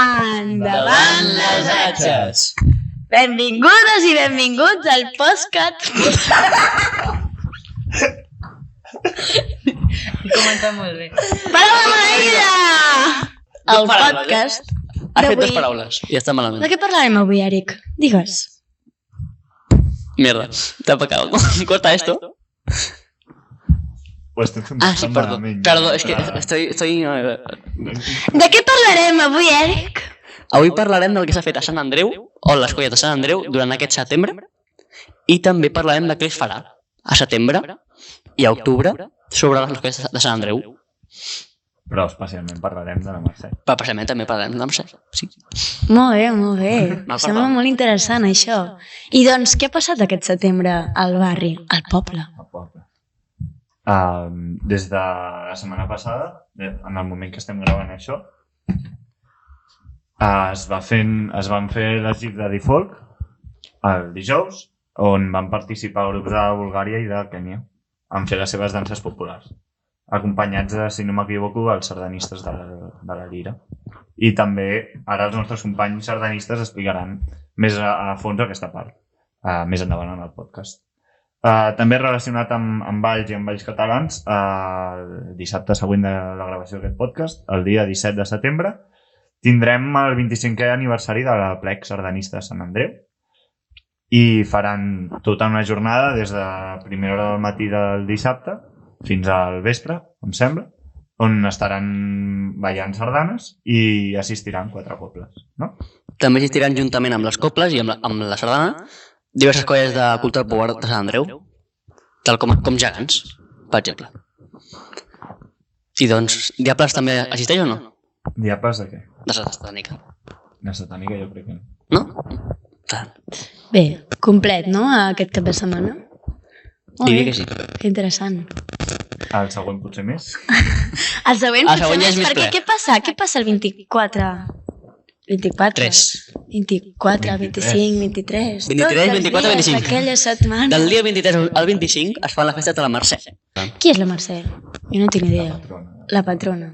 Endavant les atxes! Benvingudes i benvinguts al podcast. Comença molt bé. Paraula maleïda! El podcast Ha fet d'avui. dos paraules i està malament. De què parlarem avui, Eric? Digues. Mierda, t'ha pecado. Corta esto. Pues sí, Perdó. Perdó, es que estoy... De què parlarem avui, Eric? Avui parlarem del que s'ha fet a Sant Andreu, o les colles de Sant Andreu, durant aquest setembre, i també parlarem de què es farà a setembre i a octubre sobre les colles de Sant Andreu. Però especialment parlarem de la Mercè. Però precisament també parlarem de la Mercè. Sí. Molt bé, molt bé. No, Sembla molt interessant, això. I doncs, què ha passat aquest setembre al barri, al poble? Al poble. Des de la setmana passada, en el moment que estem gravant això, es van fer les Gits de Difolk el dijous, on van participar grups de Bulgària i de Kènia en fer les seves danses populars, acompanyats de, si no m'equivoco, els sardanistes de la Lira. I també ara els nostres companys sardanistes explicaran més a fons aquesta part, més endavant en el podcast. També relacionat amb balls i amb balls catalans, el dissabte següent de la gravació d'aquest podcast, el dia 17 de setembre, tindrem el 25è aniversari de la plec sardanista de Sant Andreu i faran tota una jornada des de primera hora del matí del dissabte fins al vespre, em sembla, on estaran ballant sardanes i assistiran 4 cobles, no? També assistiran juntament amb les coples i amb la sardana diverses colles de cultura popular de Sant Andreu, tal com gegants, per exemple. I doncs, Diables també assisteix o no? Diables de què? De satànica. De satànica jo crec que no. No? Bé, complet, no?, aquest cap de setmana. Molt Diria bé, que sí. que interessant. El següent potser més. El següent El següent ja és més perquè ple. què passa el 24? 24? 3. 24, 25, 23... 23, 24, 25. Aquella setmana. Del dia 23 al 25 es fan les festes de la Mercè. Qui és la Mercè? Jo no tinc idea. Patrona. La patrona.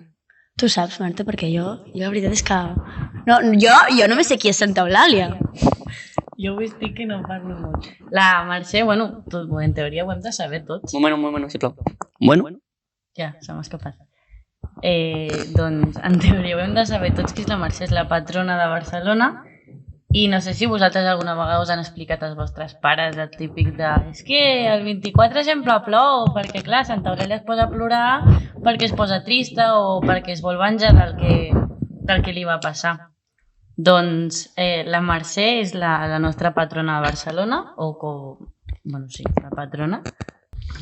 Tu saps, Marta, perquè jo la veritat és que... No, jo només sé qui és Santa Eulàlia. Jo ho estic que no parlo molt. La Mercè, bueno, en teoria ho hem de saber tots. Un moment, sisplau. Bueno. Ja, se m'ha escapat. Doncs, en teoria ho hem de saber tots que és la Mercè, és la patrona de Barcelona. I no sé si vosaltres alguna vegada us han explicat als vostres pares el típic de és que el 24 sempre plou, perquè clar, Santa Eulàlia es posa a plorar perquè es posa trista o perquè es vol venjar del que li va passar. Doncs la Mercè és la nostra patrona de Barcelona, bueno, sí, la patrona.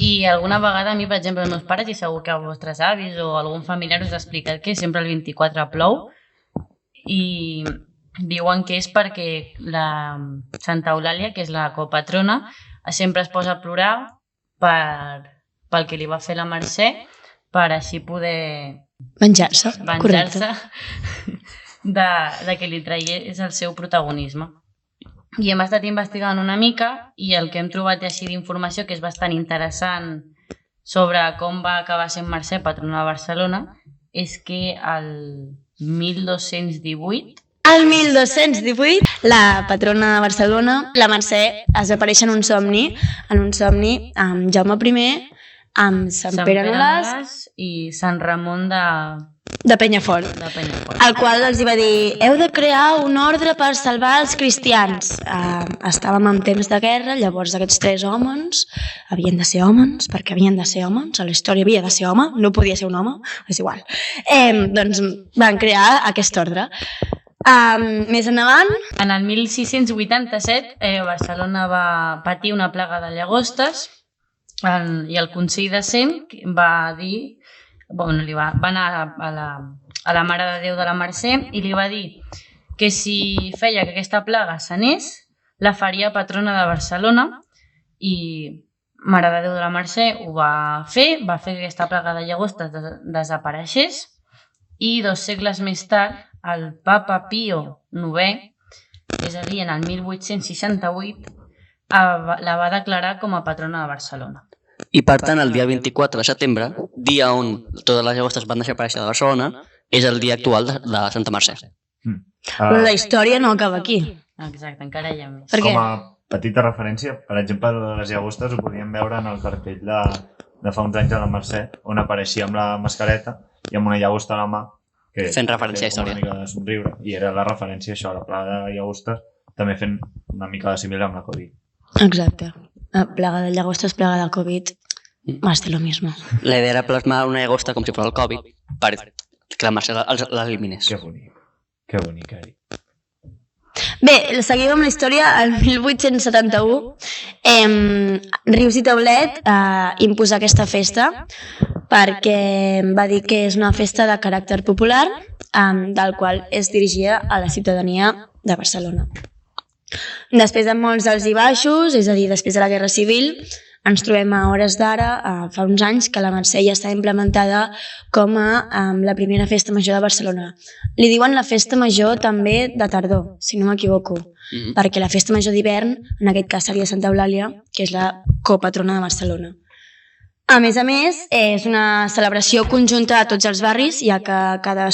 I alguna vegada a mi, per exemple, els meus pares, i segur que a vostres avis o algun familiar us ha explicat que sempre el 24 plou, i diuen que és perquè la Santa Eulàlia, que és la copatrona, sempre es posa a plorar pel que li va fer la Mercè, per així poder Venjar-se, venjar-se correcte. de que li tragués el seu protagonisme. I hem estat investigant una mica i el que hem trobat així d'informació, que és bastant interessant sobre com va acabar sent Mercè patrona de Barcelona, és que el 1218 El 1218, la patrona de Barcelona, la Mercè, es va aparèixer en un somni amb Jaume I, amb Sant Pere Nolasc i Sant Ramon de Penyafort, Penyafort. el qual els va dir: heu de crear un ordre per salvar els cristians. Estàvem en temps de guerra, llavors aquests 3 homes havien de ser homes, perquè havien de ser homes, a la història havia de ser home, no podia ser un home, és igual. Doncs van crear aquest ordre. Més endavant, En el 1687 Barcelona va patir una plaga de llagostes i el Consell de Cent va dir, va anar a la Mare de Déu de la Mercè i li va dir que si feia que aquesta plaga s'anés, la faria patrona de Barcelona, i Mare de Déu de la Mercè ho va fer que aquesta plaga de llagostes desapareixés, i 2 segles més tard el papa Pío IX, és a dir, en el 1868, la va declarar com a patrona de Barcelona. I per tant, el dia 24 de setembre, dia on totes les llagostes van deixar aparèixer de Barcelona, és el dia actual de Santa Mercè. Però la història no acaba aquí. Exacte, encara hi ha més. Per què? Com a petita referència, per exemple, les llagostes ho podíem veure en el cartell de fa uns anys a la Mercè, on apareixia amb la mascareta i amb una llagosta a la mà, que Fent referència a feia com història. una mica de somriure, i era la referència a això, a la plaga de llagostes, també fent una mica de simil amb la Covid. Exacte. Plaga de llagostes, plaga de Covid, más de lo mismo. La idea era plasmar una llagosta com si fos el Covid perquè la Mercè l'eliminés. Que bonic, Eri. Bé, seguim amb la història. El 1871, Rius i Taulet imposa aquesta festa perquè va dir que és una festa de caràcter popular del qual es dirigia a la ciutadania de Barcelona. Després de molts alts i baixos, és a dir, després de la Guerra Civil, ens trobem a hores d'ara, fa uns anys, que la Mercè ja està implementada com a la primera festa major de Barcelona. Li diuen la festa major també de tardor, si no m'equivoco, perquè la festa major d'hivern, en aquest cas seria Santa Eulàlia, que és la copatrona de Barcelona. A més, és una celebració conjunta a tots els barris, ja que cada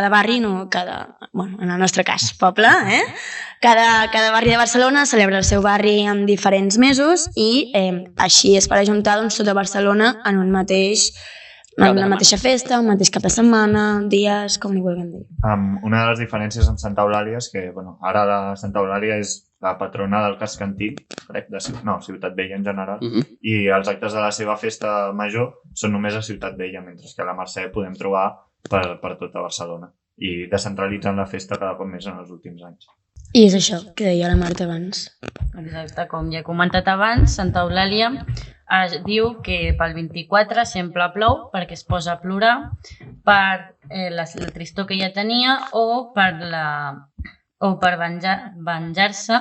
barri, en el nostre cas, poble, cada barri de Barcelona celebra el seu barri en diferents mesos i així és per ajuntar tota Barcelona en una mateixa festa, un mateix cap de setmana, dies, com li vulguem dir. Una de les diferències amb Santa Eulàlia és que ara la Santa Eulàlia és la patrona del casc antí, crec, Ciutat Vella en general, i els actes de la seva festa major són només a Ciutat Vella, mentre que a la Mercè podem trobar per tota Barcelona i descentralitzant la festa cada cop més en els últims anys. I és això que deia la Marta abans. Exacte, com ja he comentat abans, Santa Eulàlia es diu que pel 24 sempre plou perquè es posa a plorar per la tristor que ja tenia o per venjar-se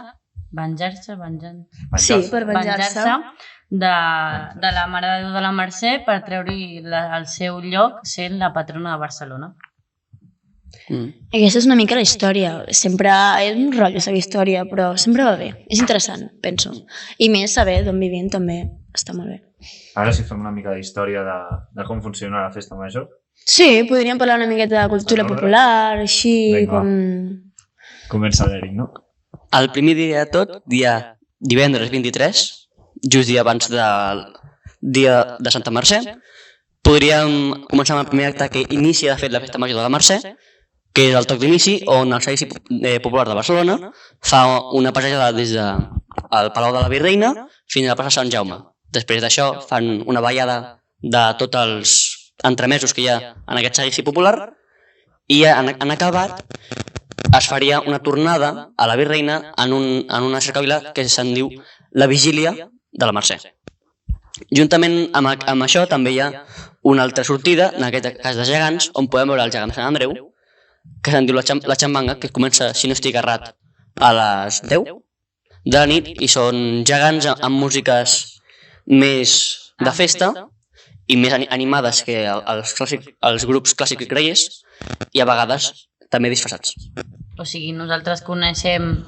Sí, per venjar-se. de la Mare de Déu de la Mercè per treure-hi al seu lloc sent la patrona de Barcelona. Aquesta és una mica la història. Sempre és un rotllo saber història, però sempre va bé. És interessant, penso. I més saber d'on vivim també està molt bé. Ara si fem una mica d'història de com funciona la festa major. Sí, podríem parlar una miqueta de cultura popular, així Vinga, com... Comença l'Eric, no? El primer dia de tot, divendres 23, just dia abans del dia de Santa Mercè, podríem començar amb el primer acte que inicia de fet la festa major de la Mercè, que és el toc d'inici, on el Seguici Popular de Barcelona fa una passejada des del Palau de la Virreina fins a la plaça Sant Jaume. Després d'això fan una ballada de tots els entremesos que hi ha en aquest Seguici Popular i en acabat es faria una tornada a la Virreina en una cercavila que se'n diu la Vigília de la Mercè. Juntament amb això també hi ha una altra sortida, en aquest cas de gegants, on podem veure el gegant de Sant Andreu, que se'n diu la xambanga, que comença, si no estic errat, a les 10 de la nit, i són gegants amb músiques més de festa i més animades que els grups clàssics i creiers, i a vegades també disfressats. O sigui, nosaltres coneixem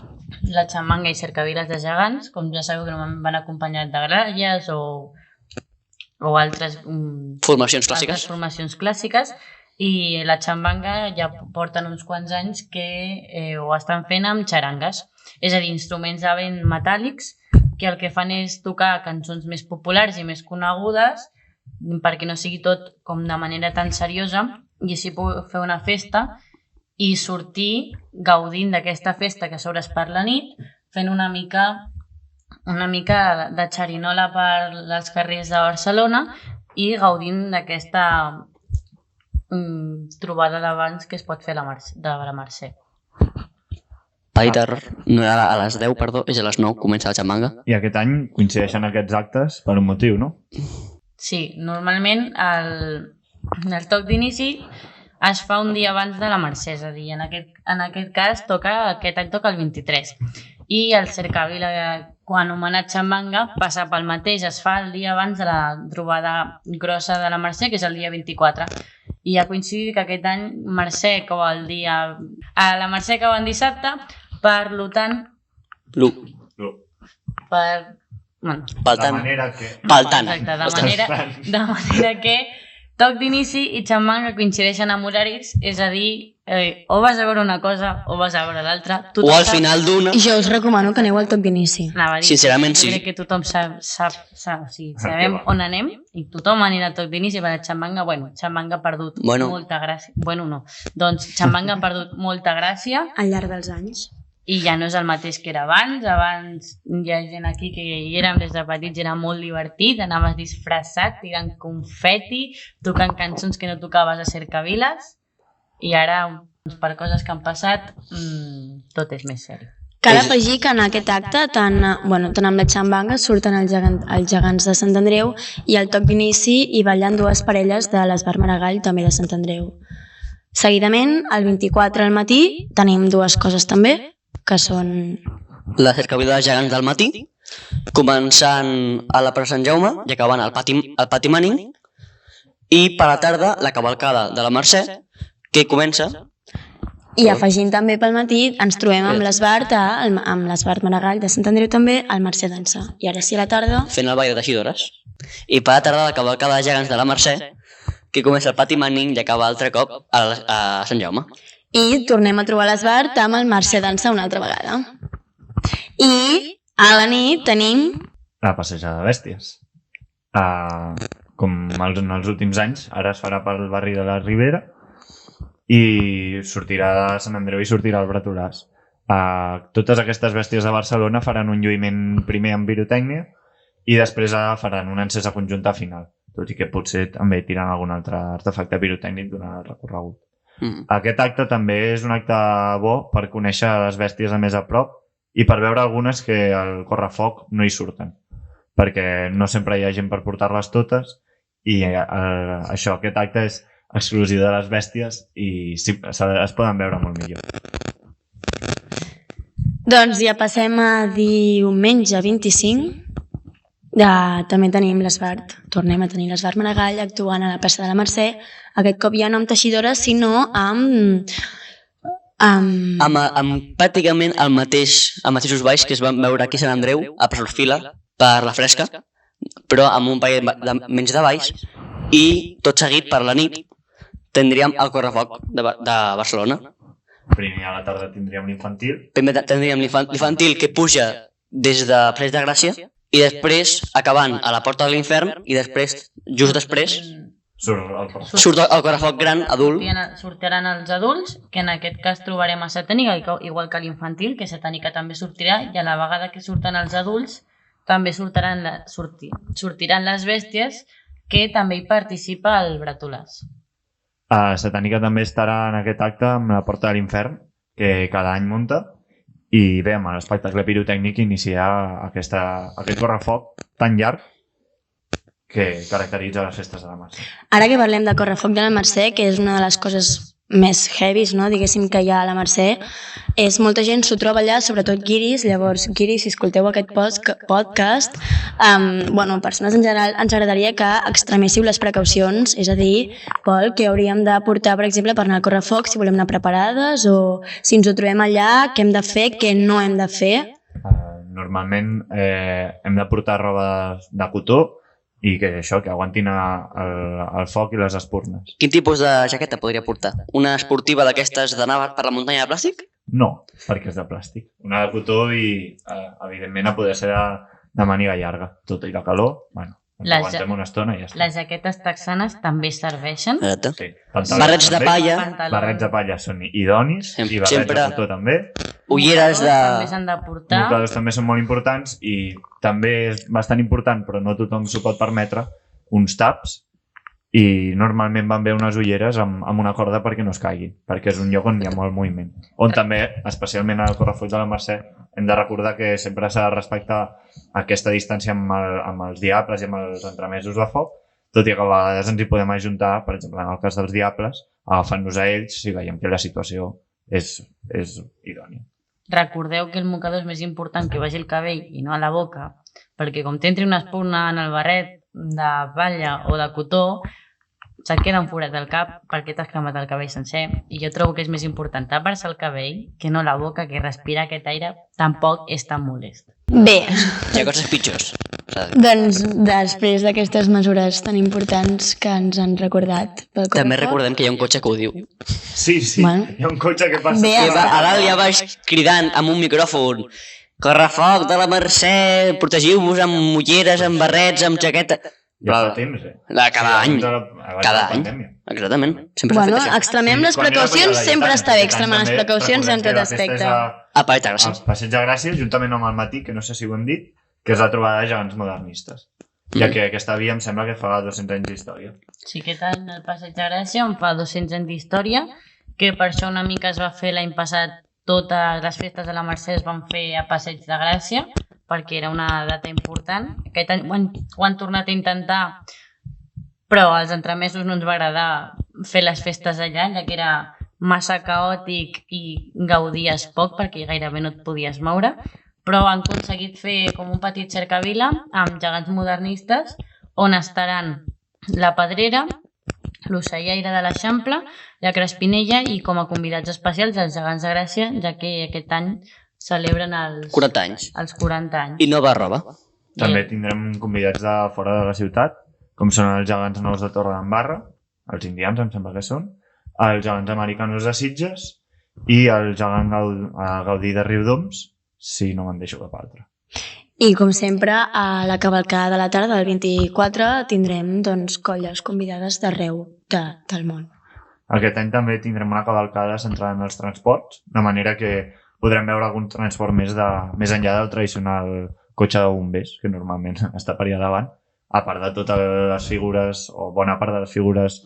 la xamanga i cercaviles de gegants, com ja sabeu que normalment van acompanyat de gralles o altres Formacions clàssiques. altres formacions clàssiques, i la xambanga ja porten uns quants anys que ho estan fent amb xarangues, és a dir, instruments de vent metàl·lics que el que fan és tocar cançons més populars i més conegudes perquè no sigui tot com de manera tan seriosa i així poder fer una festa i sortir gaudint d'aquesta festa que s'obres per la nit, fent una mica de xerinola per als carrers de Barcelona i gaudint d'aquesta trobada d'abans que es pot fer de la Mercè. Petit error, no era a les 10, perdó, és a les 9, comença la xamanga. I aquest any coincideixen aquests actes per un motiu, no? Sí, normalment el toc d'inici es fa un dia abans de la Mercè, és a dir, en aquest cas aquest any toca el 23. I el cercavila, quan anomenat xambanga, passa pel mateix, es fa el dia abans de la trobada grossa de la Mercè, que és el dia 24. I ha coincidit que aquest any Mercè cau el dia... la Mercè cau en dissabte, per tant... Pel tant. De manera que toc d'inici i xambanga coincideixen amb horaris, és a dir, o vas a veure una cosa o vas a veure l'altra. O al final d'una... Jo us recomano que aneu al toc d'inici. Sincerament, sí. Crec que tothom sap, o sigui, sabem on anem i tothom anirà al toc d'inici per a Xambanga. Xambanga ha perdut molta gràcia. Doncs Xambanga ha perdut molta gràcia. Al llarg dels anys. I ja no és el mateix que era abans. Abans hi ha gent aquí que hi érem des de petits, era molt divertit, anaves disfressat, tirant confeti, tocant cançons que no tocaves a cercaviles, i ara, per coses que han passat, tot és més seri. Cal afegir que en aquest acte, tant amb la Xambanga, surten els gegants de Sant Andreu i al toc d'inici hi ballen dues parelles de l'Esbart Maragall, també de Sant Andreu. Seguidament, el 24 al matí, tenim dues coses també, que són... La cercavila de gegants del matí, començant a la plaça Sant Jaume i acabant al pati Manning, i per la tarda la cavalcada de la Mercè, que comença... I afegint també pel matí ens trobem amb l'Esbart Maragall de Sant Andreu també, al Mercè Dansa. I ara sí a la tarda... Fent el ball de teixidores. I per la tarda la cavalcada de gegants de la Mercè, que comença al pati Manning i acaba altre cop a Sant Jaume. I tornem a trobar l'Esbart amb el Mercè Dansa una altra vegada. I a la nit tenim... La passejada de bèsties. Com en els últims anys, ara es farà pel barri de la Ribera i sortirà de Sant Andreu i sortirà al Bretolàs. Totes aquestes bèsties de Barcelona faran un lluïment primer amb pirotècnia i després faran una encesa conjunta final, tot i que potser també tiran algun altre artefacte pirotècnic durant el recorregut. Aquest acte també és un acte bo per conèixer les bèsties a més a prop i per veure algunes que al correfoc no hi surten, perquè no sempre hi ha gent per portar-les totes i aquest acte és exclusiu de les bèsties i sí, es poden veure molt millor. Doncs ja passem a diumenge 25. També tenim l'Esbart. Tornem a tenir l'Esbart Maragall actuant a la plaça de la Mercè. Aquest cop ja no amb teixidores, sinó amb pràcticament els mateixos balls que es van veure aquí a Sant Andreu, a Presorfila, per la Fresca, però amb un parell menys de balls, i tot seguit per la nit tindríem el correfoc de Barcelona. Primer a la tarda tindríem l'infantil. Primer tindríem l'infantil que puja des de Pres de Gràcia i després acabant a la Porta de l'Infern i després, just després, surt el correfoc gran, adult. Sortiran els adults, que en aquest cas trobarem a Satànica, igual que l'infantil, que Satànica també sortirà, i a la vegada que surten els adults també sortiran les bèsties, que també hi participa el Bretolàs. Satànica també estarà en aquest acte amb la Porta de l'Infern, que cada any munta, i bé, amb l'espectacle pirotècnic iniciar aquest correfoc tan llarg que caracteritza les festes de la Mercè. Ara que parlem de correfoc de la Mercè, que és una de les coses més heavies, no? Diguéssim, que hi ha a la Mercè, molta gent s'ho troba allà, sobretot guiris. Llavors, guiris, si escolteu aquest podcast, persones en general, ens agradaria que extreméssiu les precaucions, és a dir, Pol, que hauríem de portar, per exemple, per anar al correfoc, si volem anar preparades, o si ens ho trobem allà, què hem de fer, què no hem de fer. Normalment hem de portar roba de cotó i que aguantin el foc i les espurnes. Quin tipus de jaqueta podria portar? Una esportiva d'aquestes d'anar per la muntanya de plàstic? No, perquè és de plàstic. Una de cotó i, evidentment, a poder ser de màniga llarga. Tot i la calor, aguantem una estona i ja està. Les jaquetes texanes també serveixen. Sí. Barrets de palla. Barrets de palla són idonis i barrets de cotó també. Ulleres de... també s'han de portar. Mocadors també són molt importants i també és bastant important, però no tothom s'ho pot permetre, uns taps, i normalment van bé unes ulleres amb una corda perquè no es caiguin, perquè és un lloc on hi ha molt moviment. On també, especialment al correfoc de la Mercè, hem de recordar que sempre s'ha de respectar aquesta distància amb els diables i amb els entremesos de foc, tot i que a vegades ens hi podem ajuntar, per exemple, en el cas dels diables, agafant-nos a ells si veiem que la situació és idònia. Recordeu que el mocador és més important que vagi el cabell i no a la boca, perquè com t'entri una espurna en el barret de palla o de cotó, se't queda un forat al cap perquè t'has cremat el cabell sencer, i jo trobo que és més important tapar-se el cabell que no la boca, que respirar aquest aire tampoc és tan molest. Bé. Hi ha coses pitjors. Doncs després d'aquestes mesures tan importants que ens han recordat pel També correfoc, recordem que hi ha un cotxe que ho diu. Sí, Bueno. hi ha un cotxe que passa. Bé, Que a dalt ja baix cridant amb un micròfon: correfoc de la Mercè, protegiu-vos amb mulleres, amb barrets, amb jaqueta... Ja fa temps, Cada any. Abans Cada de la any. pandèmia. Exactament. Sempre s'ha bueno, fet això. extremem les Quan era precaucions, Colla sempre Laietana, està bé aquest any extremar les també precaucions en recordem que tot la festa és aspecte. A Paret de Gràcia. Al Passeig de Gràcia, juntament amb el Matí, que no sé si ho hem dit, que és la trobada de gegants modernistes. Ja que aquesta via em sembla que fa 200 anys d'història. Sí, aquest any el Passeig de Gràcia en fa 200 anys d'història, que per això una mica es va fer l'any passat, totes les festes de la Mercè es van fer a Passeig de Gràcia, perquè era una data important. Aquest any ho han tornat a intentar, però als entremesos no ens va agradar fer les festes allà, ja que era massa caòtic i gaudies poc perquè gairebé no et podies moure, però han aconseguit fer com un petit cercavila amb gegants modernistes on estaran la Pedrera, l'Ocellaire de l'Eixample, la Crespinella i com a convidats especials els gegants de Gràcia, ja que aquest any celebren els 40 anys. els 40 anys. I nova roba. També tindrem convidats de fora de la ciutat, com són els gegants nous de Torredembarra, els indians em sembla que són, els gegants americanos de Sitges i el gegant Gaudí de Riudoms, si no me'n deixo cap altre. I com sempre, a la cavalcada de la tarda del 24 tindrem doncs, colles convidades d'arreu del món. Aquest any també tindrem una cavalcada centrada en els transports, de manera que podrem veure algun transport més enllà del tradicional cotxe de bombers, que normalment està per allà davant, a part de totes les figures, o bona part de les figures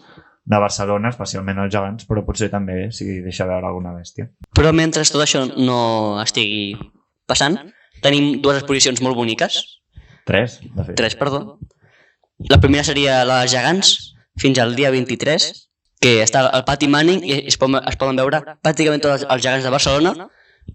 de Barcelona, especialment els gegants, però potser també si deixa veure alguna bèstia. Però mentre tot això no estigui passant, tenim dues exposicions molt boniques. Tres, de fet. 3, perdó. La primera seria la de gegants, fins al dia 23, que està al Pati Manning i es poden veure pràcticament tots els gegants de Barcelona,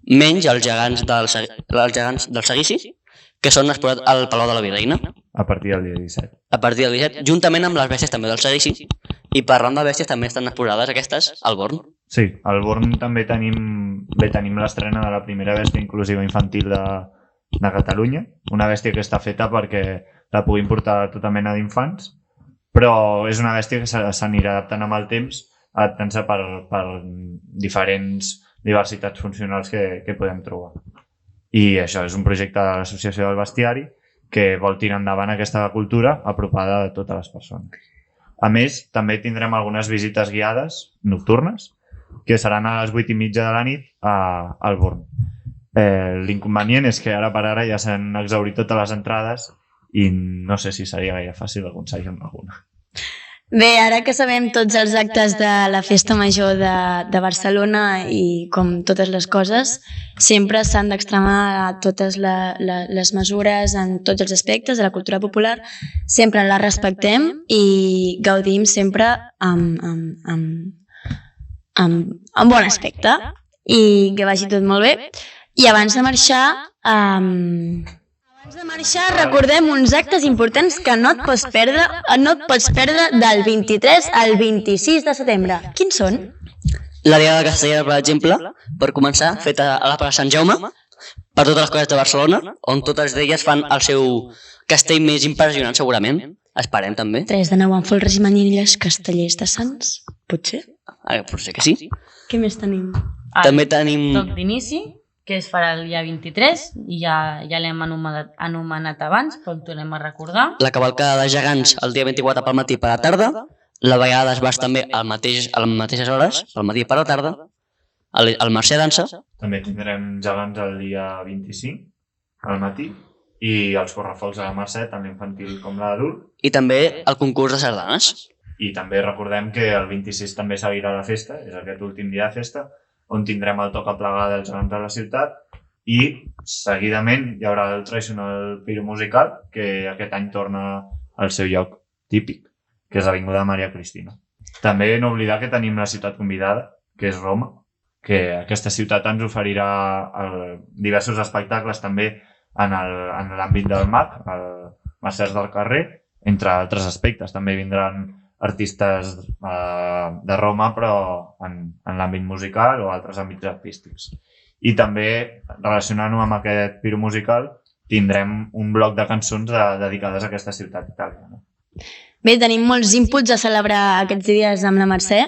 menys els gegants del Seguici, que són exposats al Palau de la Virreina, A partir del dia 17. a partir del 17, juntament amb les bèsties també del Seguici, i parlant de bèsties també estan exposades aquestes al Born. Sí, al Born també tenim l'estrena de la primera bèstia inclusiva infantil de Catalunya, una bèstia que està feta perquè la puguin portar tota mena d'infants, però és una bèstia que s'anirà adaptant amb el temps, adaptant-se per diferents diversitats funcionals que podem trobar. I això és un projecte de l'Associació del Bestiari que vol tirar endavant aquesta cultura apropada a totes les persones. A més, també tindrem algunes visites guiades nocturnes que seran a les 8:30 de la nit al Born. L'inconvenient és que ara per ara ja s'han exhaurit totes les entrades i no sé si seria gaire fàcil aconseguir-ne alguna. Bé, ara que sabem tots els actes de la Festa Major de Barcelona i com totes les coses, sempre s'han d'extremar totes les mesures en tots els aspectes de la cultura popular, sempre la respectem i gaudim sempre amb bon aspecte i que vagi tot molt bé. I abans de marxar, recordem uns actes importants que no et pots perdre del 23 al 26 de setembre. Quins són? La Diada de Castellera, per exemple, per començar, feta a la plaça Sant Jaume, per totes les colles de Barcelona, on totes d'elles fan el seu castell més impressionant, segurament. Esperem, també. 3 de 9 amb folres i manilles, castellers de Sants, potser? Potser que sí. Què més tenim? També tenim... Toc d'inici, que es farà el dia 23, i ja l'hem anomenat abans, però el tornem a recordar. La cavalcada de gegants el dia 24 pel matí per la tarda, la vegada d'esbats també a les mateixes hores, pel matí per la tarda, el Mercè Dansa. També tindrem gegants el dia 25 al matí i els correfocs a la Mercè, tant l'infantil com l'adult. I també el concurs de sardanes. I també recordem que el 26 també seguirà la festa, és aquest últim dia de festa, on tindrem el toc a plegar dels gegants de la ciutat i seguidament hi haurà el tradicional piro musical que aquest any torna al seu lloc típic, que és l'Avinguda Maria Cristina. També no oblidar que tenim la ciutat convidada, que és Roma, que aquesta ciutat ens oferirà diversos espectacles també en l'àmbit del MAC, el Mercès del Carrer, entre altres aspectes. També vindran artistes de Roma, però en l'àmbit musical o altres àmbits artístics. I també, relacionant-ho amb aquest piro musical, tindrem un bloc de cançons dedicades a aquesta ciutat italiana. Bé, tenim molts inputs a celebrar aquests dies amb la Mercè.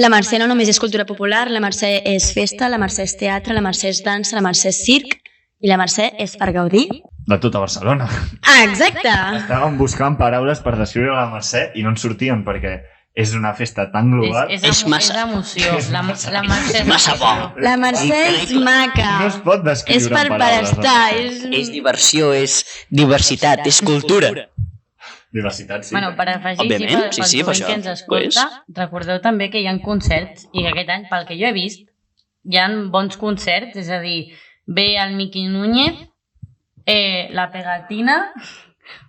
La Mercè no només és cultura popular, la Mercè és festa, la Mercè és teatre, la Mercè és dansa, la Mercè és circ i la Mercè és per gaudir. De tota Barcelona. Ah, exacte! Estàvem buscant paraules per descriure la Mercè i no en sortien perquè és una festa tan global. És massa- emoció. La Mercè és massa bo. La Mercè és maca. No es pot descriure És per en paraules. estar. És diversió, és diversitat, és cultura. Diversitat, sí. Bueno, per afegir, Òbviament, pel sí, jovent per això. que ens escolta, recordeu també que hi ha concerts i que aquest any, pel que jo he vist, hi ha bons concerts, és a dir, ve el Miqui Núñez, la Pegatina,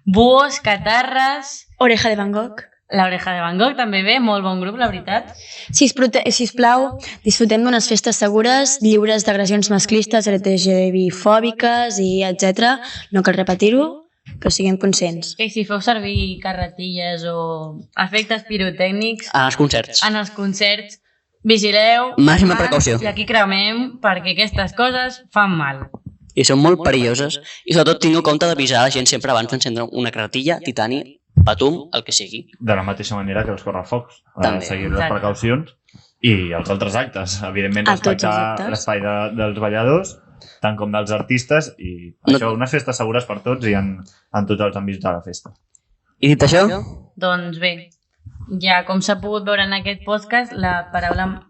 Búhos, Catarres, Oreja de Van Gogh. l'Oreja de Van Gogh també ve, molt bon grup, la veritat. Sisplau, disfrutem d'unes festes segures, lliures d'agressions masclistes, LGTBI-fòbiques i etc. No cal repetir-ho, però siguem conscients. Que si feu servir carretilles o efectes pirotècnics En els concerts. en els concerts, vigileu. Màxima mans, precaució. I aquí cremem perquè aquestes coses fan mal. I són molt perilloses. I sobretot tingueu en compte d'avisar la gent sempre abans d'encendre una carretilla, titani, patum, el que sigui. De la mateixa manera que els correfocs. També. Seguir les Exacte. precaucions i els altres actes. Evidentment, A tots els respectar actes. l'espai dels balladors, tant com dels artistes, i No- això, unes festes segures per tots i en tots els àmbits de la festa. I dit això, Doncs bé, ja com s'ha pogut veure en aquest podcast, la paraula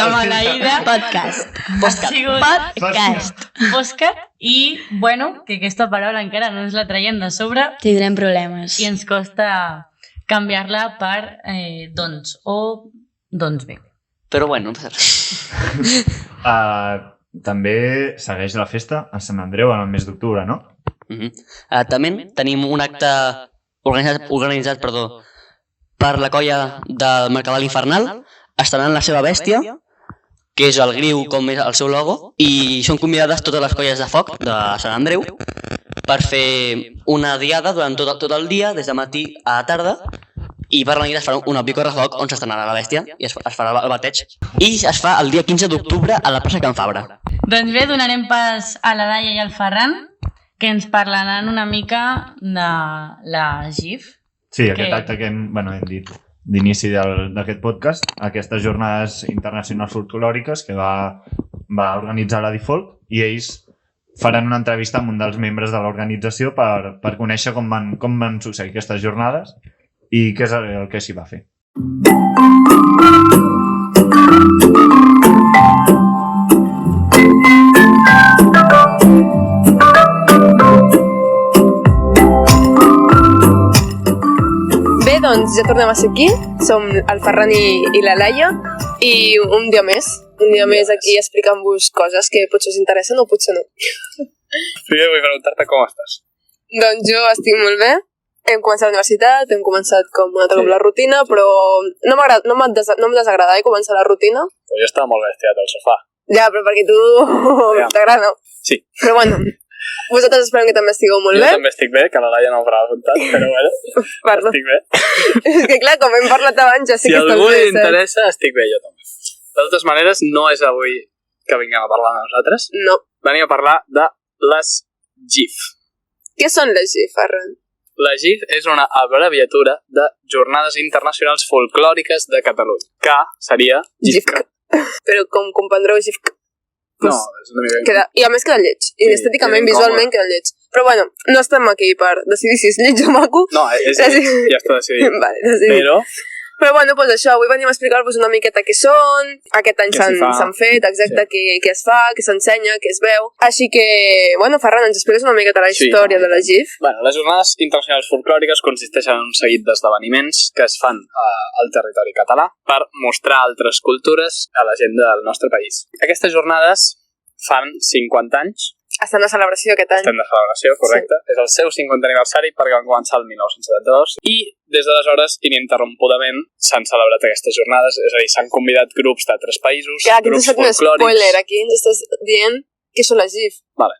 maleïda Podcast. ha sigut Podcast. podcast i, bueno, que aquesta paraula encara no ens la traiem de sobre Tindrem problemes. i ens costa canviar-la per doncs o doncs bé. però bueno, no passa res. També segueix la festa a Sant Andreu en el mes d'octubre, no? També tenim un acte organitzat per la colla del Mercadal Infernal, estrenant la seva bèstia, que és el griu com és el seu logo, i són convidades totes les colles de foc de Sant Andreu per fer una diada durant tot el dia, des de matí a tarda, i per la nit es farà una picorra de foc on s'estrenarà la bèstia i es farà el bateig. I es fa el dia 15 d'octubre a la plaça Can Fabra. Doncs bé, donarem pas a la Daia i al Ferran, que ens parlaran una mica de la GIF. Sí, aquest acte que hem dit d'inici d'aquest podcast, aquestes jornades internacionals folclòriques que va organitzar la Difolk, i ells faran una entrevista amb un dels membres de l'organització per conèixer com van succeir aquestes jornades i què és el que s'hi va fer. Bé, doncs ja tornem a ser aquí. Som el Ferran i la Laia i un dia més aquí explicant-vos coses que potser us interessen o potser no. Primer vull preguntar-te com estàs. Doncs jo estic molt bé. Hem començat la universitat, hem començat com un altre cop la rutina, però no em desagrada començar la rutina. Però jo estava molt bé estirat al sofà. Ja, però perquè tu t'agrada. Sí. Però bueno, vosaltres esperem que també estigueu molt Jo bé. també estic bé, que la Laia no ho haurà apuntat, però bueno, Perdó. estic bé. És que clar, com hem parlat abans, ja sé Si que a estàs algú bé, li saps? interessa, estic bé jo també. De totes maneres, no és avui que vinguem a parlar de nosaltres. No. Venim a parlar de les GIF. Què són les GIF, Ferran? La GIF és una abreviatura de Jornades Internacionals Folclòriques de Catalunya, que seria GIFCA. Però com comprendreu, GIFCA. No, és una mica... Queda, i a més queda lleig. I Sí, estèticament, queda visualment, queda lleig. Però bueno, no estem aquí per decidir si és lleig o maco. No, ja està decidit. Vale, decidit. Però bueno, doncs això, avui venim a explicar-vos una miqueta què són, aquest any Què s'hi fa. s'han fet, exacte, Sí. què es fa, què s'ensenya, què es veu. Així que, bueno, Ferran, ens expliques una miqueta la Sí. història de la GIF. Bueno, les jornades internacionals folclòriques consisteixen en un seguit d'esdeveniments que es fan al territori català per mostrar altres cultures a la gent del nostre país. Aquestes jornades fan 50 anys, Estan de celebració aquest any. estem de celebració, correcte, és el seu 50 aniversari perquè van començar el 1972 i des d'aleshores ininterrompudament s'han celebrat aquestes jornades, és a dir, s'han convidat grups d'altres països, Que aquí grups ens has fet un folclòrics... spoiler, aquí ens estàs dient què són les GIF. Vale.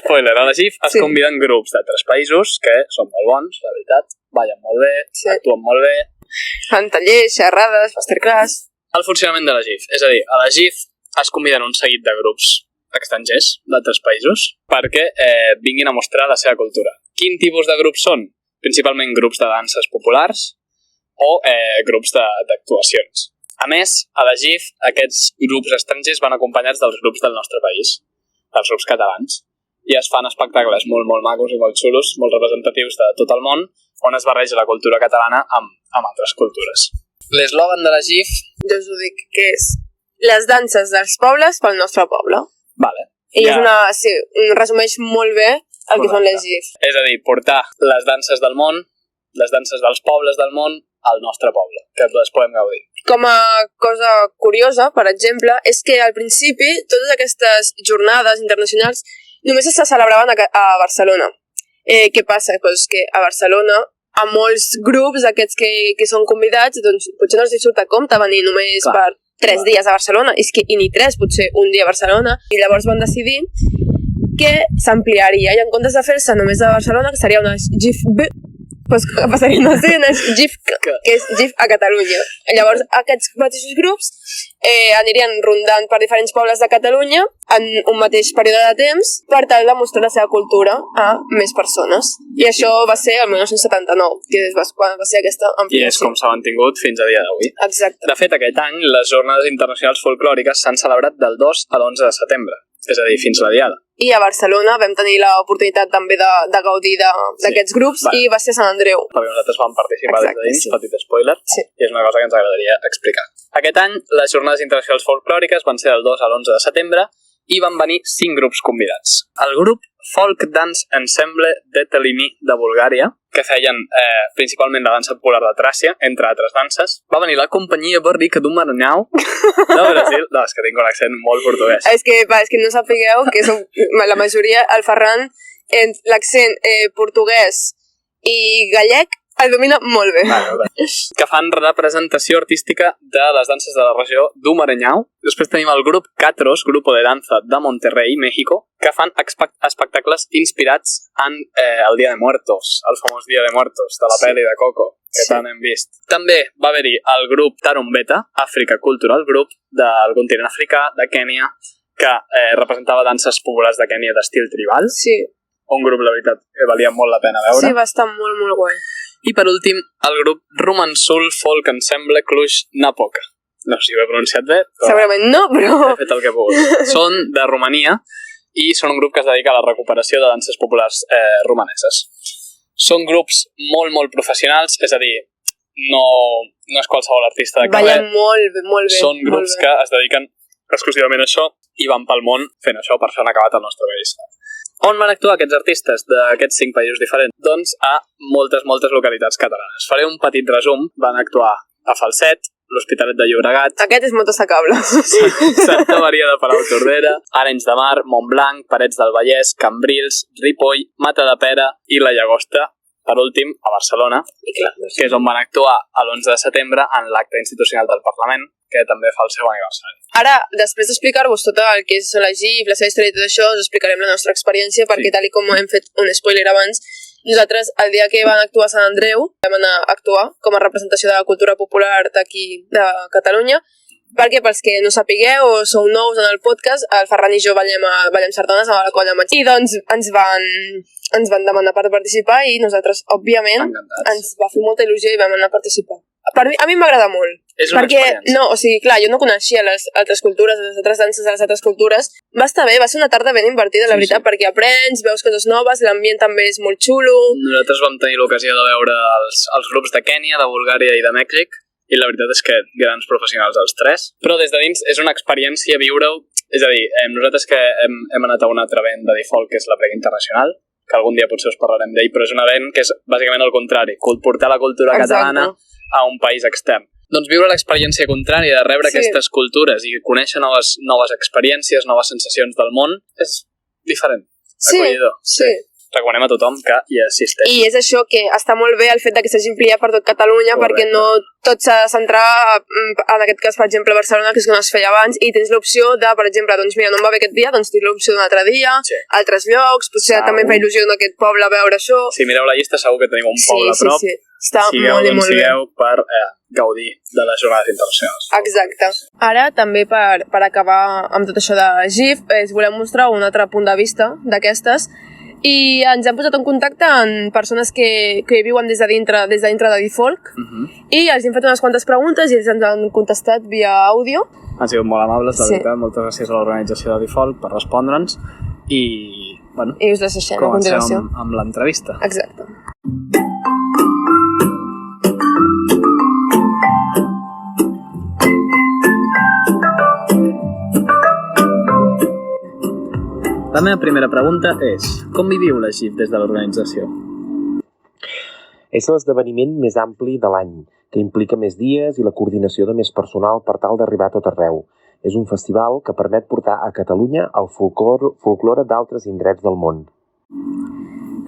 Spoiler, a la GIF es Sí. conviden grups d'altres països que són molt bons, la veritat, ballen molt bé, Sí. actuen molt bé. Fan tallers, xerrades, masterclass... El funcionament de la GIF, és a dir, a la GIF es conviden un seguit de grups estrangers d'altres països perquè vinguin a mostrar la seva cultura. Quin tipus de grups són? Principalment grups de danses populars o grups d'actuacions. A més, a la GIF, aquests grups estrangers van acompanyats dels grups del nostre país, dels grups catalans, i es fan espectacles molt, molt macos i molt xulos, molt representatius de tot el món, on es barreja la cultura catalana amb altres cultures. L'eslògan de la GIF... Jo us ho dic, que és les danses dels pobles pel nostre poble. Vale. I resumeix molt bé el que són les GIF. És a dir, portar les danses del món, les danses dels pobles del món, al nostre poble, que les podem gaudir. Com a cosa curiosa, per exemple, és que al principi totes aquestes jornades internacionals només se celebraven a Barcelona. Què passa? Pues que a Barcelona, a molts grups aquests que són convidats, doncs potser no els surt a compte venir només per 3 dies a Barcelona, i ni 3, potser un dia a Barcelona, i llavors van decidir que s'ampliaria, i en comptes de fer-se només a Barcelona, que seria una GIF pues passaria a ser una GIF, que és GIF a Catalunya. Llavors, aquests mateixos grups anirien rondant per diferents pobles de Catalunya en un mateix període de temps per tal de mostrar la seva cultura a més persones. I això va ser el 1979, que és quan va ser aquesta ampliació. I és com s'ha mantingut fins a dia d'avui. Exacte. De fet, aquest any, les Jornades Internacionals Folclòriques s'han celebrat del 2 a l'11 de setembre, és a dir, fins la Diada. I a Barcelona vam tenir l'oportunitat també de gaudir d'aquests grups, i va ser Sant Andreu. Perquè nosaltres vam participar des de dins, petit spoiler, sí. I és una cosa que ens agradaria explicar. Aquest any, les Jornades Internacionals Folclòriques van ser del 2 a l'11 de setembre i van venir 5 grups convidats. El grup Folk Dance Ensemble de Telimi de Bulgària, que feien principalment la dansa popular de Tràcia, entre altres danses. Va venir la companyia Barrica do Maranhão de Brasil. No, és que tinc un accent molt portuguès. És que no sapigueu que som, la majoria, el Ferran, l'accent portuguès i gallec el domina molt bé. Vale. Que fan representació artística de les danses de la regió do Maranhão. Després tenim el grup Catros, Grupo de Danza de Monterrey, México, que fan espectacles inspirats en el Dia de Muertos, el famós Dia de Muertos, de la pel·li de Coco, que tant hem vist. També va haver-hi el grup Tarumbeta, Africa Cultural Group, del continent africà, de Kènia, que representava danses populars de Kènia d'estil tribal. Sí. Un grup, la veritat, que valia molt la pena veure. Sí, va estar molt, molt guai. I per últim, el grup Romansul Folk Ensemble Cluj-Napoca. No sé si ho he pronunciat bé, però... Segurament no, però... He fet el que he pogut. Són de Romania i són un grup que es dedica a la recuperació de danses populars romaneses. Són grups molt, molt professionals, és a dir, no és qualsevol artista de carrer. Ballen molt bé, molt bé. Són grups que es dediquen exclusivament a això i van pel món fent això per fer un acabat al nostre país. On van actuar aquests artistes d'aquests 5 països diferents? Doncs a moltes localitats catalanes. Faré un petit resum. Van actuar a Falset, l'Hospitalet de Llobregat... Aquest és molt destacable. Santa Maria de Palautordera, Arenys de Mar, Montblanc, Parets del Vallès, Cambrils, Ripoll, Matadepera i la Llagosta, per últim, a Barcelona, que és on van actuar l'11 de setembre en l'acte institucional del Parlament, que també fa el seu aniversari. Ara, després d'explicar-vos tot el que és la GIF, la seva història i tot això, us explicarem la nostra experiència, perquè tal com hem fet un spoiler abans, nosaltres, el dia que van actuar a Sant Andreu, vam anar a actuar com a representació de la cultura popular d'aquí, de Catalunya, perquè pels que no sapigueu o sou nous en el podcast, el Ferran i jo ballem sardanes a la Colla Maig. I doncs ens van demanar per participar i nosaltres, òbviament, ens va fer molta il·lusió i vam anar a participar. A mi m'agrada molt. És una experiència. No, o sigui, clar, jo no coneixia les altres cultures, les altres danses de les altres cultures. Va estar bé, va ser una tarda ben invertida, la veritat, perquè aprens, veus coses noves, l'ambient també és molt xulo. Nosaltres vam tenir l'ocasió de veure els grups de Kènia, de Bulgària i de Mèxic, i la veritat és que grans professionals els 3. Però des de dins és una experiència viure-ho, és a dir, nosaltres que hem anat a un altre event de default, que és la Prega Internacional, que algun dia potser us parlarem d'ell, però és un event que és bàsicament el contrari, portar la cultura catalana a un país extern. Doncs viure l'experiència contrària de rebre aquestes cultures i conèixer noves experiències, noves sensacions del món, és diferent, acollidor. Sí. Recomanem a tothom que hi assisteix. I és això, que està molt bé el fet que s'hagi ampliat per tot Catalunya, perquè no tot s'ha de centrar, en aquest cas, per exemple, a Barcelona, que és on es feia abans, i tens l'opció de, per exemple, doncs mira, no em va bé aquest dia, doncs tens l'opció d'un altre dia, altres llocs, potser també em fa il·lusió en aquest poble veure això. Si mireu la llista segur que tenim un poble a prop. Sí. Està molt i molt bé. Per gaudir de les jornades internacionals. Exacte. Ara, també per acabar amb tot això de GIF, us volem mostrar un altre punt de vista d'aquestes i ens hem posat en contacte amb persones que viuen des de dintre de Difolc i els hem fet unes quantes preguntes i ells ens han contestat via àudio. Han sigut molt amables, la Sí. veritat. Moltes gràcies a l'organització de Difolc per respondre'ns i, bueno, I us les deixem a continuació. comencem amb l'entrevista. Exacte. La meva primera pregunta és: com viviu la GIF des de l'organització? És l'esdeveniment més ampli de l'any, que implica més dies i la coordinació de més personal per tal d'arribar a tot arreu. És un festival que permet portar a Catalunya el folklore d'altres indrets del món.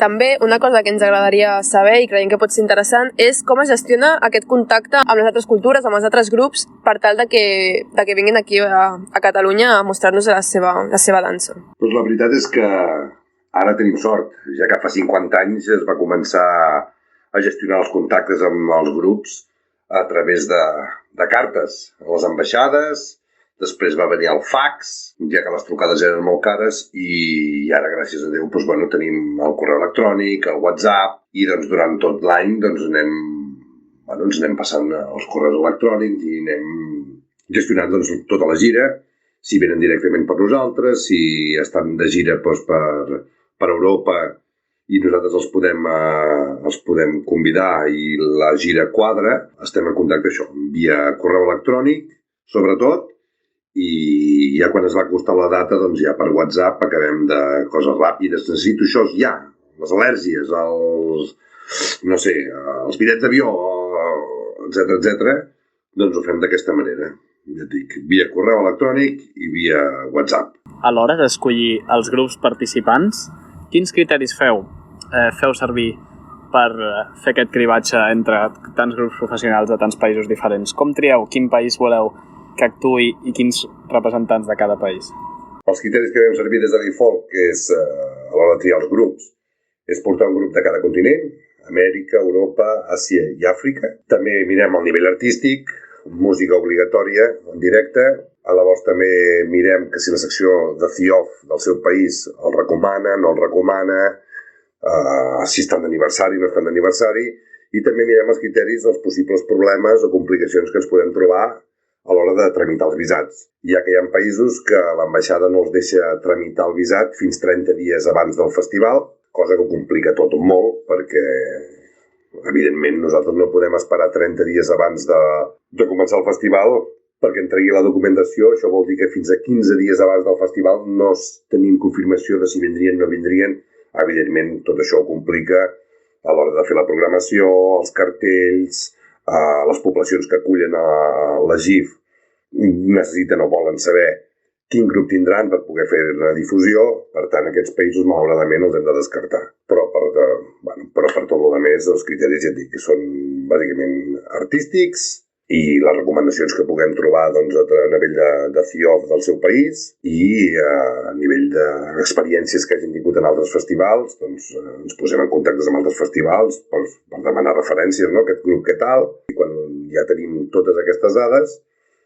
També una cosa que ens agradaria saber i creiem que pot ser interessant és com es gestiona aquest contacte amb les altres cultures, amb els altres grups, per tal de que vinguin aquí a Catalunya a mostrar-nos la seva dansa. Doncs la veritat és que ara tenim sort, ja que fa 50 anys es va començar a gestionar els contactes amb els grups a través de cartes a les ambaixades. Després va venir el fax, ja que les trucades eren molt cares, i ara, gràcies a Déu, tenim el correu electrònic, el WhatsApp, i durant tot l'any ens anem passant els correus electrònics i anem gestionant tota la gira, si venen directament per nosaltres, si estan de gira per Europa i nosaltres els podem convidar i la gira quadra, estem en contacte via correu electrònic, sobretot, i ja quan es va acostar la data, ja per WhatsApp acabem de coses ràpides. Necessito això ja, les al·lèrgies, els bitllets d'avió, etc. Doncs ho fem d'aquesta manera. Ja et dic, via correu electrònic i via WhatsApp. A l'hora d'escollir els grups participants, quins criteris feu servir per fer aquest cribatge entre tants grups professionals de tants països diferents? Com trieu quin país voleu que actuï i quins representants de cada país? Els criteris que vam servir des de Difolc, que és a l'hora de triar els grups, és portar un grup de cada continent, Amèrica, Europa, Àsia i Àfrica. També mirem el nivell artístic, música obligatòria en directe. Llavors també mirem que si la secció de CIOF del seu país el recomana, no el recomana, si estan d'aniversari, no estan d'aniversari, i també mirem els criteris dels possibles problemes o complicacions que ens podem trobar a l'hora de tramitar els visats, ja que hi ha països que l'ambaixada no els deixa tramitar el visat fins 30 dies abans del festival, cosa que ho complica tot molt, perquè, evidentment, nosaltres no podem esperar 30 dies abans de començar el festival perquè entregui la documentació. Això vol dir que fins a 15 dies abans del festival no tenim confirmació de si vindrien o no vindrien. Evidentment, tot això ho complica a l'hora de fer la programació, els cartells, les poblacions que acullen a la GIF necessiten o volen saber quin grup tindran per poder fer la difusió. Per tant, aquests països, malauradament, els hem de descartar. Però per tot el més, els criteris, ja et dic, que són bàsicament artístics i les recomanacions que puguem trobar a nivell de CIOF del seu país i a nivell d'experiències que hagin tingut en altres festivals, ens posem en contactes amb altres festivals per demanar referències, no? Aquest grup què tal? I quan ja tenim totes aquestes dades,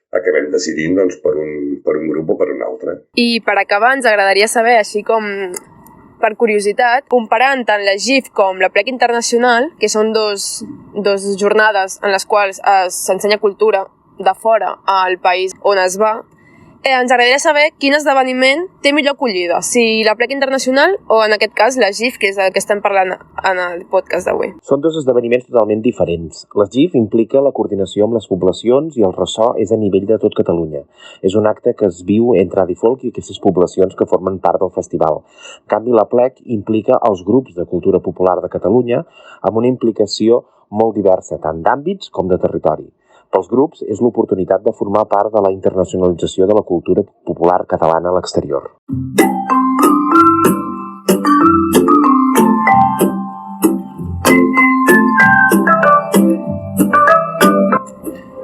acabem decidint per un grup o per un altre. I per acabar ens agradaria saber, així com per curiositat, comparant tant la GIF com la Plec Internacional, que són dos jornades en les quals s'ensenya cultura de fora al país on es va, ens agradaria saber quin esdeveniment té millor acollida, si la Plec Internacional o en aquest cas la GIF, que és el que estem parlant en el podcast d'avui. Són dos esdeveniments totalment diferents. La GIF implica la coordinació amb les poblacions i el ressò és a nivell de tot Catalunya. És un acte que es viu entre Difolc i aquestes poblacions que formen part del festival. En canvi, la Plec implica els grups de cultura popular de Catalunya amb una implicació molt diversa, tant d'àmbits com de territori. Pels grups és l'oportunitat de formar part de la internacionalització de la cultura popular catalana a l'exterior.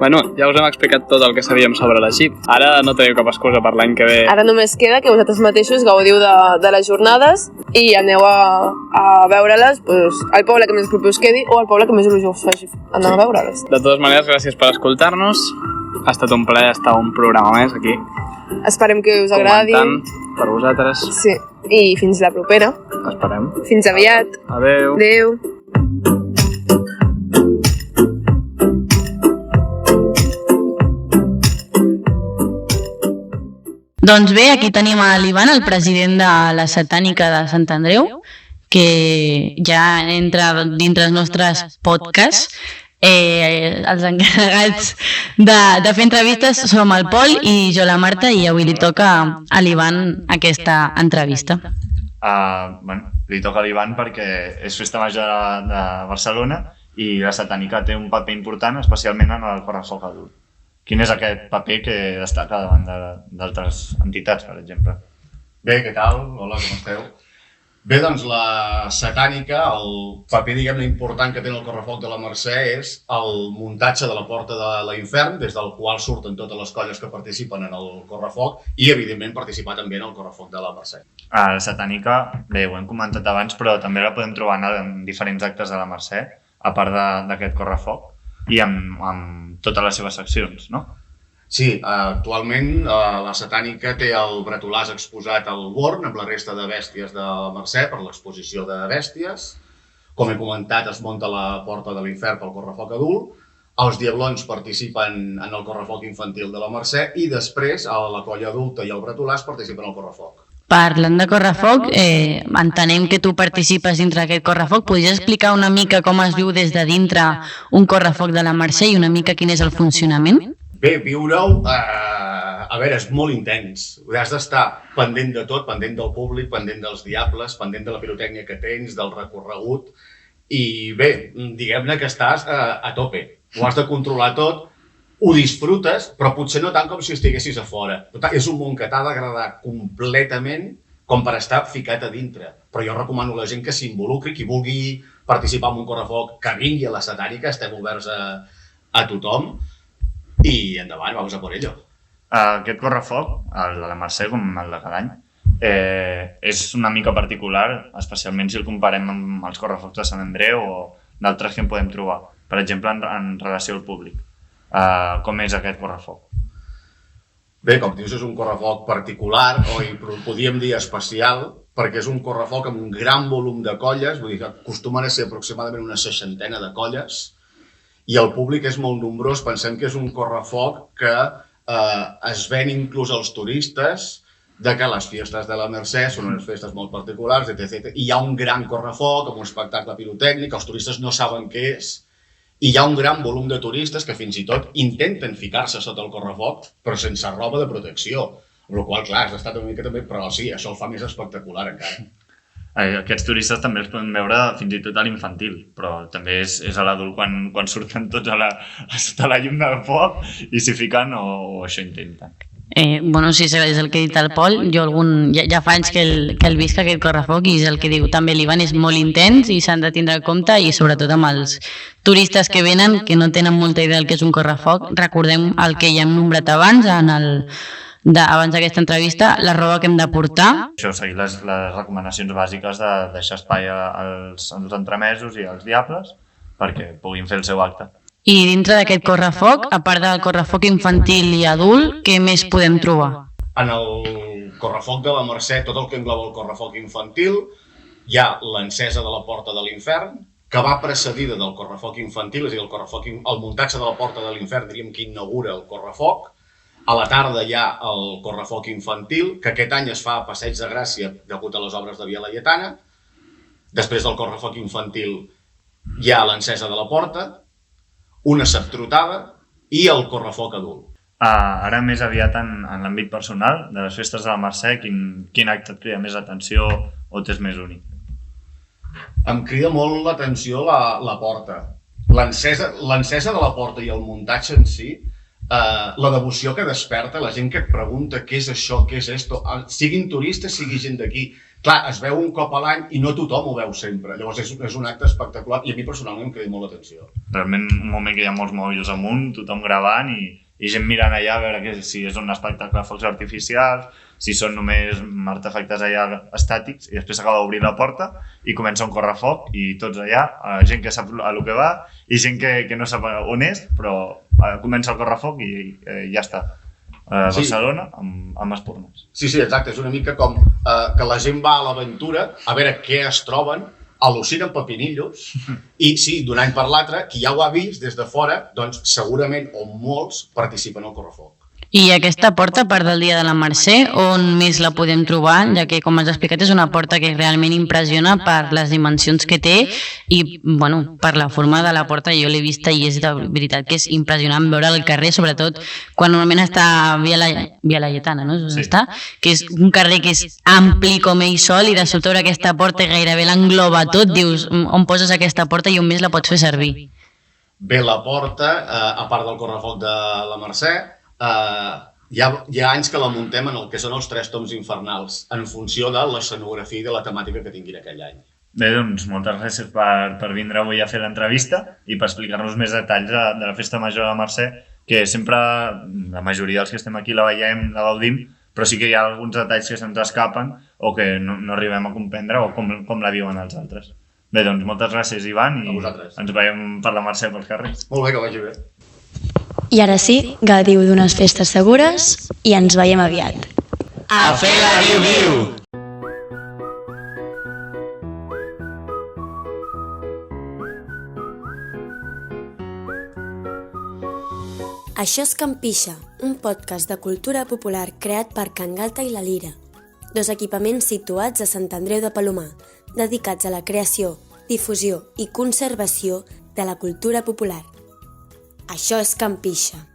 Bueno, ja us hem explicat tot el que sabíem sobre la Jeep. Ara no teniu cap excusa per l'any que ve. Ara només queda que vosaltres mateixos gaudiu de les jornades i aneu a veure-les al poble que més proper us quedi o al poble que més il·lusió us faci anar a veure-les. De totes maneres, gràcies per escoltar-nos. Ha estat un plaer estar un programa més aquí. Esperem que us agradi. Comentant per vosaltres. Sí, i fins la propera. Esperem. Fins aviat. Adeu. Adeu. Doncs bé, aquí tenim a l'Ivan, el president de la Satànica de Sant Andreu, que ja entra dintre els nostres podcasts. Els encarregats de fer entrevistes som el Pol i jo la Marta, i avui li toca a l'Ivan aquesta entrevista. Li toca a l'Ivan perquè és festa major de Barcelona i la Satànica té un paper important, especialment en el correfoc adult. Quin és aquest paper que destaca davant d'altres entitats, per exemple? Bé, què tal? Hola, com esteu? Bé, doncs la Satànica, el paper, diguem-ne, important que té el correfoc de la Mercè és el muntatge de la Porta de l'Infern, des del qual surten totes les colles que participen en el correfoc i, evidentment, participar també en el correfoc de la Mercè. La Satànica, bé, ho hem comentat abans, però també la podem trobar en diferents actes de la Mercè, a part d'aquest correfoc, i amb totes les seves seccions, no? Sí, actualment la Satànica té el Bretolàs exposat al Born amb la resta de bèsties de la Mercè per l'exposició de bèsties. Com he comentat, es munta la Porta de l'Infern pel correfoc adult. Els Diablons participen en el correfoc infantil de la Mercè i després la colla adulta i el Bretolàs participen al correfoc. Parlant de correfoc, entenem que tu participes dintre d'aquest correfoc. Podries explicar una mica com es viu des de dintre un correfoc de la Mercè i una mica quin és el funcionament? Bé, viure-ho, a veure, és molt intens. Has d'estar pendent de tot, pendent del públic, pendent dels diables, pendent de la pirotècnia que tens, del recorregut. I bé, diguem-ne que estàs a tope. Ho has de controlar tot, ho disfrutes, però potser no tant com si estiguessis a fora. És un món que t'ha d'agradar completament com per estar ficat a dintre. Però jo recomano a la gent que s'involucri, qui vulgui participar en un correfoc, que vingui a la Satànica, estem oberts a tothom. I endavant, vamos a por ello. Aquest correfoc, el de la Mercè, com el de cada any, és una mica particular, especialment si el comparem amb els correfocs de Sant Andreu o d'altres que en podem trobar, per exemple, en relació al públic. Com és aquest correfoc? Bé, com dius, és un correfoc particular, o podríem dir especial, perquè és un correfoc amb un gran volum de colles, vull dir que acostumen a ser aproximadament una 60 de colles, i el públic és molt nombrós. Pensem que és un correfoc que es ven inclús als turistes, de que les fiestes de la Mercè són unes festes molt particulars, etc. I hi ha un gran correfoc amb un espectacle pirotècnic, els turistes no saben què és, i hi ha un gran volum de turistes que fins i tot intenten ficar-se sota el correfoc, però sense roba de protecció. Amb la qual cosa, clar, has d'estar una mica també, però sí, això el fa més espectacular encara. Aquests turistes també els podem veure fins i tot a l'infantil, però també és a l'adult quan surten tots sota la llum del foc i s'hi fiquen o això intenten. Bueno, sí, és el que ha dit el Pol. Jo ja fa anys que el visc aquest correfoc i és el que diu també l'Ivan, és molt intens i s'han de tindre en compte, i sobretot amb els turistes que venen que no tenen molta idea del que és un correfoc. Recordem el que ja hem nombrat abans abans d'aquesta entrevista, la roba que hem de portar. Això, seguir les recomanacions bàsiques de deixar espai als entremesos i als diables perquè puguin fer el seu acte. I dintre d'aquest correfoc, a part del correfoc infantil i adult, què més podem trobar? En el correfoc de la Mercè, tot el que engloba el correfoc infantil, hi ha l'encesa de la Porta de l'Infern, que va precedida del correfoc infantil, és a dir, el muntatge de la Porta de l'Infern, diríem que inaugura el correfoc. A la tarda hi ha el correfoc infantil, que aquest any es fa a Passeig de Gràcia degut a les obres de Via Laietana. Després del correfoc infantil hi ha l'encesa de la Porta, una septrotada i el correfoc adult. Ara més aviat en l'àmbit personal, de les festes de la Mercè, quin acte et crida més atenció o t'és més únic? Em crida molt l'atenció la porta. L'encesa de la porta i el muntatge en si, la devoció que desperta, la gent que et pregunta què és això, què és esto, siguin turistes, sigui gent d'aquí, Clar, es veu un cop a l'any i no tothom ho veu sempre. Llavors és un acte espectacular i a mi personalment em crida molt l'atenció. Realment un moment que hi ha molts mòbils amunt, tothom gravant i gent mirant allà a veure si és un espectacle de focs artificials, si són només artefactes allà estàtics, i després s'acaba d'obrir la porta i comença un correfoc i tots allà, gent que sap a lo que va i gent que no sap on és, però comença el correfoc i ja està. A Barcelona, amb espurnes. Sí, exacte. És una mica com que la gent va a l'aventura a veure què es troben, al·lucinen pepinillos i sí, d'un any per l'altre, qui ja ho ha vist des de fora, doncs segurament o molts participen al correfoc. I aquesta porta, a part del dia de la Mercè, on més la podem trobar? Ja que, com has explicat, és una porta que realment impressiona per les dimensions que té i, bueno, per la forma de la porta. Jo l'he vista i és de veritat que és impressionant veure el carrer, sobretot quan normalment està Via Laietana, no? Sí. Que és un carrer que és ampli com ell sol i de sobte veure aquesta porta gairebé l'engloba tot. Dius, on poses aquesta porta i on més la pots fer servir? Bé, la porta, a part del correfoc de la Mercè, hi ha anys que la muntem en el que són els 3 toms infernals, en funció de l'escenografia i de la temàtica que tinguin aquell any. Bé, doncs moltes gràcies per vindre avui a fer l'entrevista i per explicar-nos més detalls de la Festa Major de la Mercè, que sempre la majoria dels que estem aquí la veiem, la gaudim, però sí que hi ha alguns detalls que se'ns escapen o que no arribem a comprendre o com la viuen els altres. Bé, doncs moltes gràcies, Ivan, i ens veiem per la Mercè pels carrers. Molt bé, que vagi bé. I ara sí, gaudiu d'unes festes segures i ens veiem aviat. A fer la viu-viu! Això és Can Pixa, un podcast de cultura popular creat per Can Galta i la Lira, 2 equipaments situats a Sant Andreu de Palomar, dedicats a la creació, difusió i conservació de la cultura popular. Això és Can Pixa.